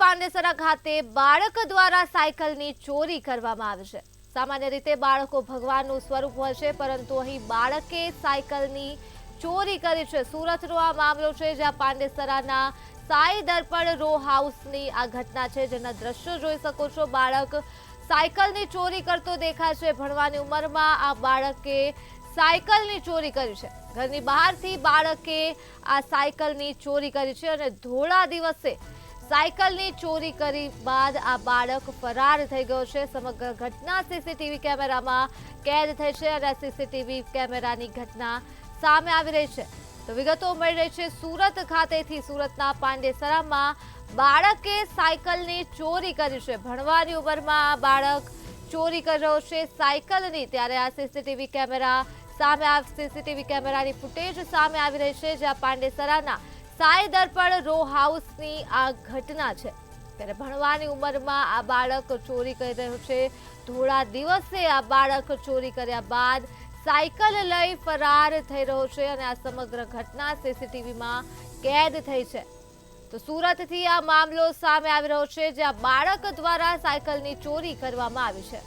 પાંડેસરા ખાતે બાળક દ્વારા સાયકલની ચોરી કરવામાં આવી છે। સામાન્ય રીતે બાળકો ભગવાનનું સ્વરૂપ હોય છે, પરંતુ અહીં બાળકે સાયકલની ચોરી કરી છે। સુરતનો આ મામલો છે, જ્યાં પાંડેસરાના સાઈ દર્પણ રો હાઉસની આ ઘટના છે, જેના દ્રશ્યો જોઈ શકો છો। બાળક સાયકલની ચોરી કરતો દેખાય છે। ભણવાની ઉંમરમાં આ બાળકે સાયકલની ચોરી કરી છે। ઘરની બહારથી બાળકે આ સાયકલની ચોરી કરી છે અને ધોળા દિવસે સાયકલની ચોરી કરી બાદ આ બાળક ફરાર થઈ ગયો છે। સમગ્ર ઘટના સીસીટીવી કેમેરામાં કેદ થઈ છે અને સીસીટીવી કેમેરાની ઘટના સામે આવી રહી છે। તો વિગતો મળી રહી છે સુરત ખાતેથી। સુરતના પાંડેસરામાં બાળકે સાયકલની ચોરી કરી છે। ભણવાની ઉંમરમાં આ બાળક ચોરી કરી રહ્યો છે સાયકલની, ત્યારે આ સીસીટીવી કેમેરાની ફૂટેજ સામે આવી રહી છે, જ્યાં પાંડેસરાના સાઈ દર્પણ રો હાઉસની આ ઘટના છે। ત્યારે ભણવાની ઉંમરમાં આ બાળક ચોરી કરી રહ્યો છે। થોડા દિવસે આ બાળક ચોરી કર્યા બાદ સાયકલ લઈ ફરાર થઈ રહ્યો છે અને આ સમગ્ર ઘટના સીસીટીવીમાં કેદ થઈ છે। તો સુરતથી આ મામલો સામે આવી રહ્યો છે, જ્યાં બાળક દ્વારા સાયકલની ચોરી કરવામાં આવી છે।